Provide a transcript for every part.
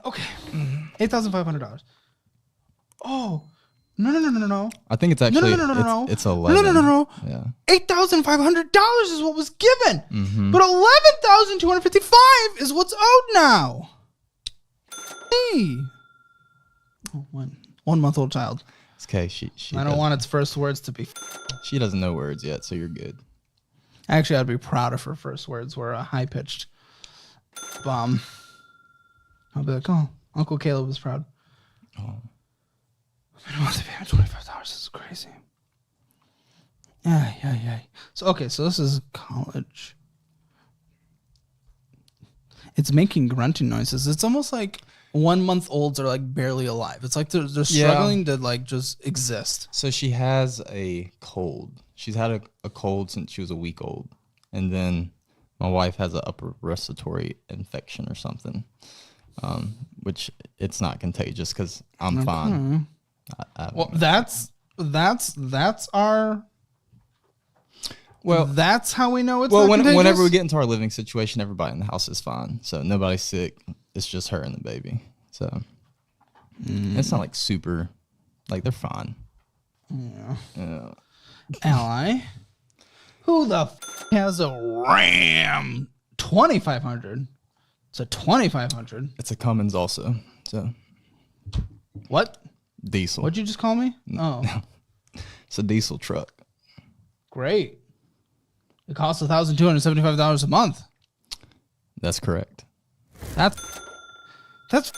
Okay. $8,500. Oh. No. I think it's actually No. it's 11. No. Yeah. $8,500 is what was given. Mm-hmm. But $11,255 is what's owed now. Hey. Oh, 1 month old child. It's okay. She I don't want its first words to be. She doesn't know words yet, so you're good. Actually, I'd be proud if her first words were a high pitched bomb. I'll be like, oh, Uncle Caleb is proud. Oh. Monthly payment $25. This is crazy. Yeah. So this is college. It's making grunting noises. It's almost like 1 month olds are like barely alive. It's like they're struggling to like just exist. So she has a cold. She's had a cold since she was a week old, and then my wife has an upper respiratory infection or something, which it's not contagious because I'm fine. Well, that's our. Well, that's how we know it's. Well, not contagious? whenever we get into our living situation, everybody in the house is fine. So nobody's sick. It's just her and the baby. So it's not like super, like they're fine. Yeah. Ally, who the has a Ram 2500? It's a 2500. It's a Cummins also. So what? Diesel. What'd you just call me? Oh, it's a diesel truck. Great. It costs $1,275 a month. That's correct. That's that's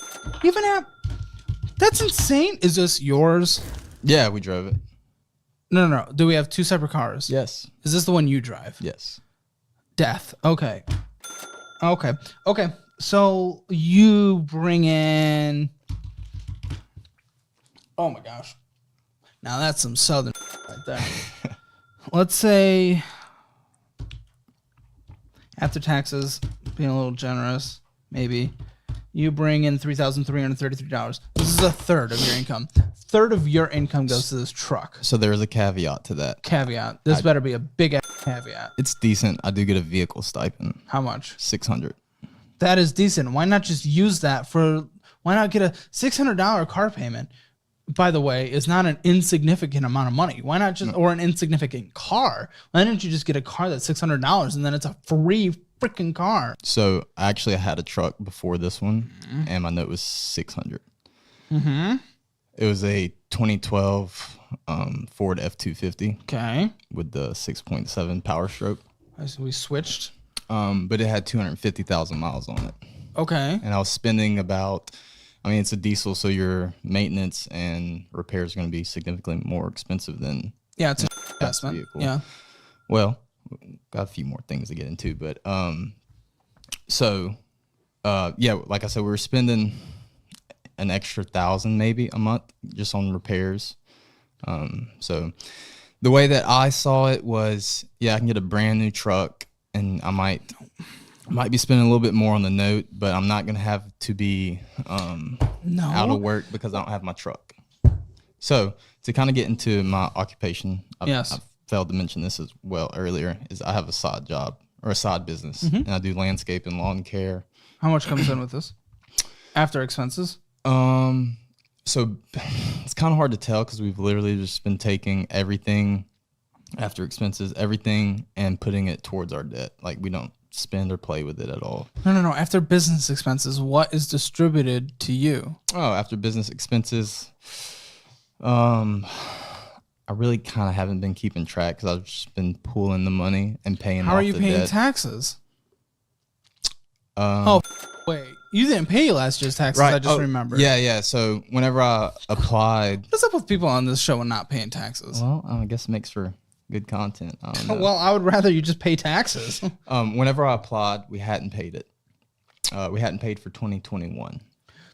insane. Is this yours? Yeah, we drove it. No. Do we have two separate cars? Yes. Is this the one you drive? Yes. Death. Okay. So you bring in. Oh my gosh. Now that's some southern right there. Let's say after taxes, being a little generous, maybe you bring in $3,333. This is a third of your income. Third of your income goes to this truck. So there's a caveat to that. Caveat. This better be a big caveat. It's decent. I do get a vehicle stipend. How much? $600. That is decent. Why not just use that for? Why not get a $600 car payment? By the way, is not an insignificant amount of money. Why not just, or an insignificant car? Why don't you just get a car that's $600 and then it's a free freaking car? So actually, I had a truck before this one, and my note was $600. Mm-hmm. It was a 2012 Ford F-250. Okay. With the 6.7 Power Stroke. So we switched. But it had 250,000 miles on it. Okay. And I was spending about. I mean, it's a diesel, so your maintenance and repairs are going to be significantly more expensive than it's an investment. Vehicle. Yeah. Well, got a few more things to get into, but like I said, we were spending an extra $1,000 maybe a month just on repairs. So the way that I saw it was, I can get a brand new truck, and I might be spending a little bit more on the note, but I'm not going to have to be out of work because I don't have my truck. So to kind of get into my occupation, I've failed to mention this as well earlier, is I have a side job or a side business, and I do landscape and lawn care. How much comes in with this after expenses? So it's kind of hard to tell because we've literally just been taking everything after expenses, everything, and putting it towards our debt. Like we don't spend or play with it at all. No. After business expenses, what is distributed to you? Oh, after business expenses, I really kind of haven't been keeping track because I've just been pooling the money and paying off the debt. How are you paying taxes? Wait. You didn't pay last year's taxes, right. I just remembered. Yeah. So whenever I applied... What's up with people on this show and not paying taxes? Well, I guess it makes for good content. I don't know. Well, I would rather you just pay taxes. Whenever I applied, we hadn't paid it. We hadn't paid for 2021.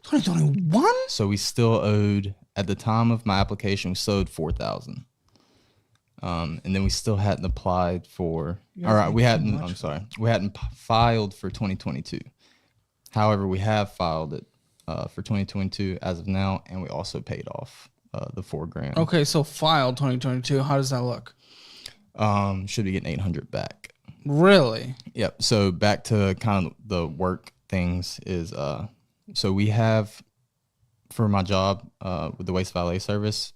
2021? So we still owed, at the time of my application, we still owed $4,000. And then we still hadn't applied for, we hadn't filed for 2022. However, we have filed it for 2022 as of now, and we also paid off the $4,000. Okay, so filed 2022. How does that look? Should be getting $800 back. Really? Yep. So back to kind of the work things is So we have, for my job with the waste valet service,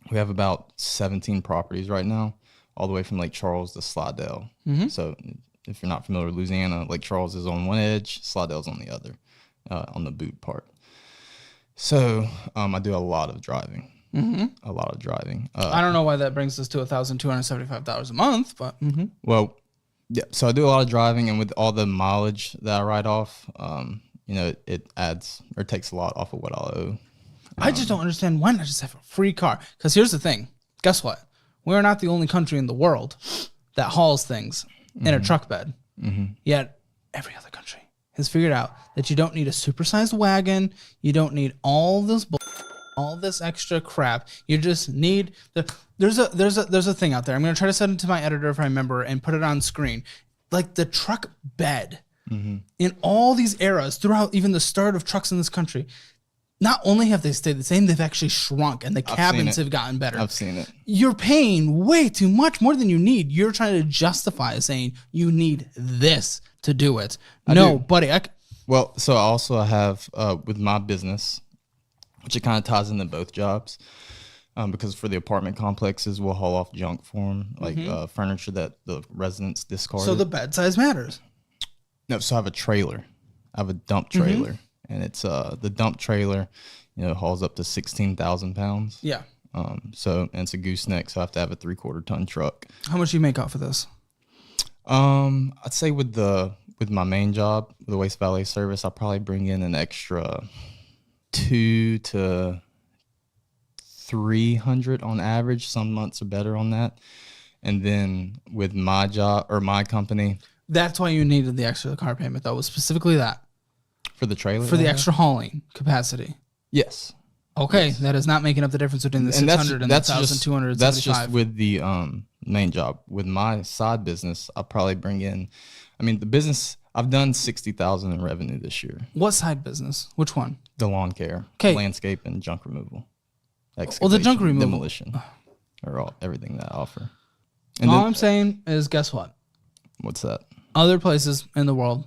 we have about 17 properties right now, all the way from Lake Charles to Slidell. So if you're not familiar with Louisiana, Lake Charles is on one edge, Slidell's on the other, on the boot part. So I do a lot of driving. A lot of driving. I don't know why that brings us to $1,275 a month, but well, yeah. So I do a lot of driving, and with all the mileage that I write off, you know, it adds or takes a lot off of what I'll owe. I just don't understand why not just have a free car. Because here's the thing. Guess what? We're not the only country in the world that hauls things in a truck bed. Yet every other country has figured out that you don't need a supersized wagon. You don't need all this extra crap. You just need there's a thing out there. I'm gonna try to send it to my editor if I remember and put it on screen. Like the truck bed in all these eras throughout even the start of trucks in this country. Not only have they stayed the same, they've actually shrunk, and the cabins have gotten better. I've seen it. You're paying way too much, more than you need. You're trying to justify saying you need this to do it. No, buddy. Well, so also I have with my business, which it kind of ties into both jobs, because for the apartment complexes, we'll haul off junk for them, like furniture that the residents discarded. So the bed size matters. No, so I have a trailer. I have a dump trailer. And it's the dump trailer, you know, hauls up to 16,000 pounds. Yeah. So and it's a gooseneck, so I have to have a 3/4 ton truck. How much do you make off of this? I'd say with my main job, the waste valet service, I'll probably bring in an extra 200 to 300 on average. Some months are better on that. And then with my job or my company, that's why you needed the extra car payment, though. Was specifically that. For the trailer? For the extra hauling capacity. Yes. Okay, yes. That is not making up the difference between the 600 and the 1,275. That's just with the main job. With my side business, I'll probably bring in, I mean, the business, I've done 60,000 in revenue this year. What side business? Which one? The lawn care, landscape, and junk removal. Well, the junk removal. Demolition, or everything that I offer. And all I'm saying is, guess what? What's that? Other places in the world,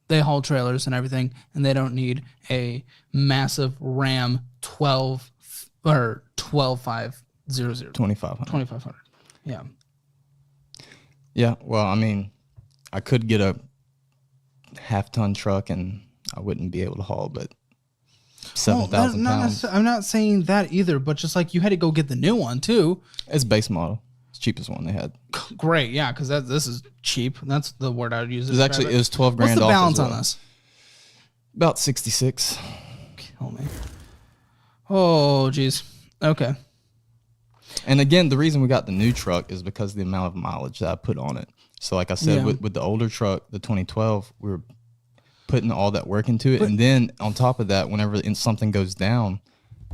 they haul trailers and everything, and they don't need a massive Ram 12500. 2500. Yeah. Yeah. Well, I mean, I could get a half-ton truck, and I wouldn't be able to haul, but 7,000 pounds. I'm not saying that either, but just like you had to go get the new one too. It's base model. It's the cheapest one they had. Great, yeah, because this is cheap. That's the word I would use. It was 12 grand. What's the off balance well. on this? About 66. Kill me. Oh, geez. Okay. And again, the reason we got the new truck is because of the amount of mileage that I put on it. So like I said, with the older truck, the 2012, we were putting all that work into it. And then on top of that, whenever something goes down,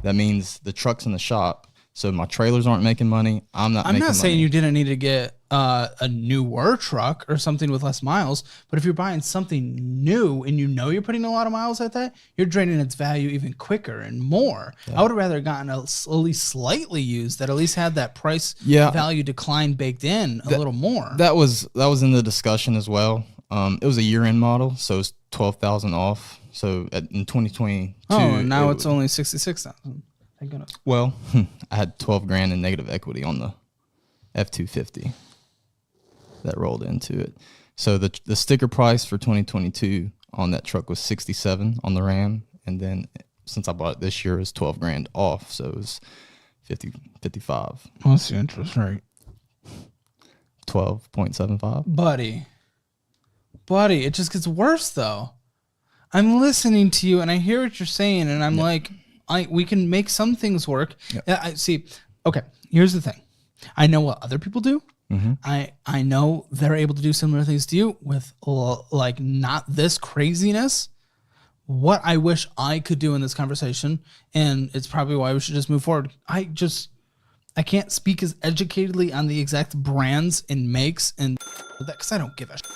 that means the truck's in the shop. So my trailers aren't making money. I'm not saying you didn't need to get a newer truck or something with less miles, but if you're buying something new and you know you're putting a lot of miles at that, you're draining its value even quicker and more. Yeah. I would have rather gotten at least slightly used that at least had that price value decline baked in a little more. That was in the discussion as well. It was a year-end model, so it's 12,000 off. So in 2022, and now it's only 66,000. Thank goodness. Well, I had 12 grand in negative equity on the F-250 that rolled into it. So the sticker price for 2022 on that truck was 67 on the Ram, and then since I bought it this year, it was 12 grand off, so it was 55. What's the interest rate? 12.75. Buddy, it just gets worse though. I'm listening to you and I hear what you're saying, and I'm like, we can make some things work. I see. Okay, here's the thing. I know what other people do. Mm-hmm. I know they're able to do similar things to you with like not this craziness. What I wish I could do in this conversation, and it's probably why we should just move forward. I can't speak as educatedly on the exact brands and makes and that because I don't give a shit.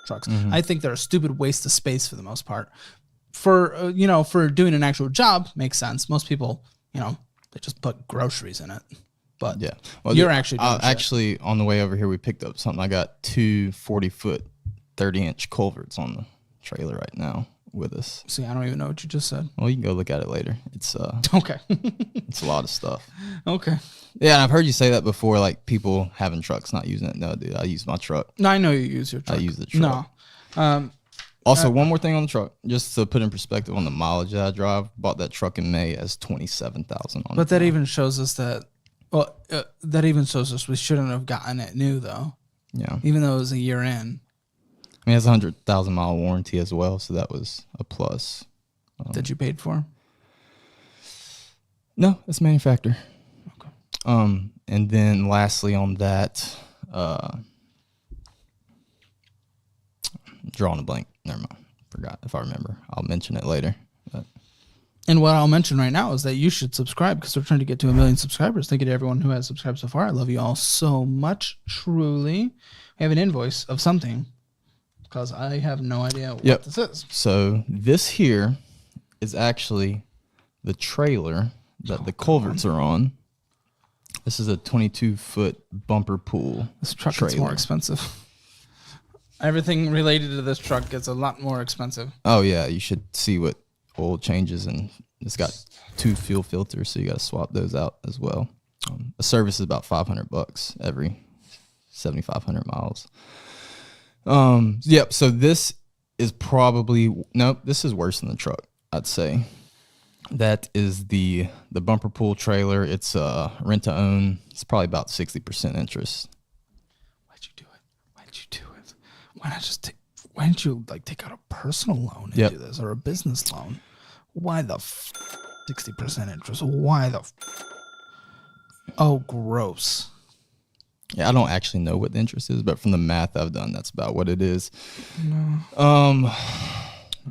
Trucks. Mm-hmm. I think they're a stupid waste of space for the most part. For for doing an actual job makes sense. Most people, they just put groceries in it. But yeah, you're actually doing actually on the way over here we picked up something. I got two 40-foot, 30-inch culverts on the trailer right now. with us. See, I don't even know what you just said. Well, you can go look at it later. It's Okay. it's a lot of stuff. Okay. Yeah, and I've heard you say that before, like people having trucks not using it. No, dude, I use my truck. No, I know you use your truck. I use the truck. No. Also, one more thing on the truck, just to put in perspective on the mileage that I drive. Bought that truck in May as 27,000 on it. But that even shows us that. Well, that even shows us we shouldn't have gotten it new though. Yeah. Even though it was a year in. I mean, it has a 100,000 mile warranty as well, so that was a plus. That you paid for? No, it's manufacturer. Okay. And then lastly on that, drawing a blank. Never mind. Forgot. If I remember, I'll mention it later. But. And what I'll mention right now is that you should subscribe because we're trying to get to 1 million subscribers. Thank you to everyone who has subscribed so far. I love you all so much. Truly. We have an invoice of something because I have no idea what this is. So this here is actually the trailer that the culverts are on. This is a 22-foot bumper pool. This truck gets more expensive. Everything related to this truck gets a lot more expensive. Oh, yeah. You should see what oil changes, and it's got 2 fuel filters, so you got to swap those out as well. A service is about $500 every 7,500 miles. Yep. So this is probably this is worse than the truck, I'd say. That is the bumper pool trailer. It's rent to own. It's probably about 60% interest. Why'd you do it? Why'd you do it? Why not just why didn't you take out a personal loan and do this, or a business loan? Why the 60% interest? Why the Oh, gross. Yeah, I don't actually know what the interest is, but from the math I've done, that's about what it is. No.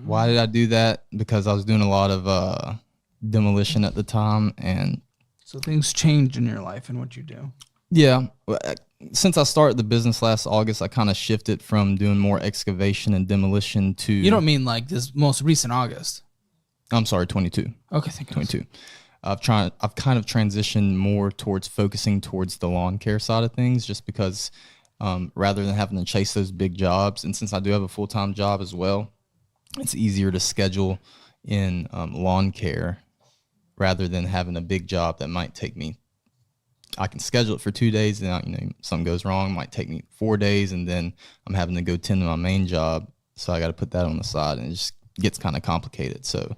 Why did I do that? Because I was doing a lot of demolition at the time, and so things change in your life and what you do. Yeah, since I started the business last August, I kind of shifted from doing more excavation and demolition to. You don't mean like this most recent August? I'm sorry, 22. Okay, thank you. 22. I've kind of transitioned more towards focusing towards the lawn care side of things, just because rather than having to chase those big jobs, and since I do have a full-time job as well, it's easier to schedule in lawn care rather than having a big job that might take me. I can schedule it for 2 days, and something goes wrong, it might take me 4 days, and then I'm having to go tend to my main job, so I got to put that on the side, and it just gets kind of complicated. So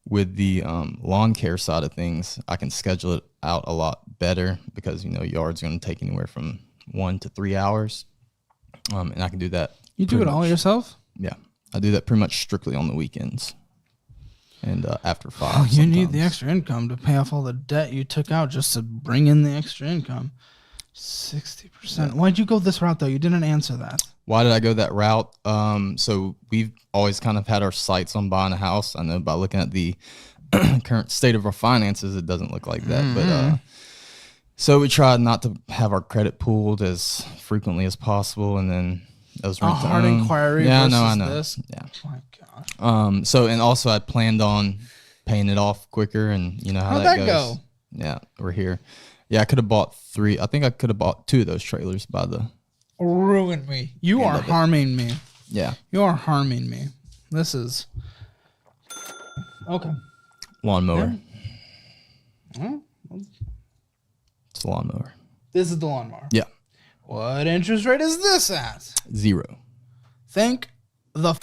with the lawn care side of things, I can schedule it out a lot better because yard's going to take anywhere from 1 to 3 hours, and I can do that. You do it all yourself? Yeah, I do that pretty much strictly on the weekends. And after 5. Oh, you need the extra income to pay off all the debt you took out just to bring in the extra income. 60%. Yeah. Why'd you go this route, though? You didn't answer that. Why did I go that route? So we've always kind of had our sights on buying a house. I know by looking at the current state of our finances, it doesn't look like that. But so we tried not to have our credit pooled as frequently as possible, and then those a hard inquiry. Yeah, versus I know. This? Yeah. Oh my gosh. So and also I planned on paying it off quicker, and you know how How'd that that goes. go? Yeah, we're here. Yeah, I could have bought 3. I think I could have bought 2 of those trailers by the. Ruin me. You are harming me. Yeah. You are harming me. This is okay. Lawnmower. Yeah. It's a lawnmower. This is the lawnmower. Yeah. What interest rate is this at? 0. Thank the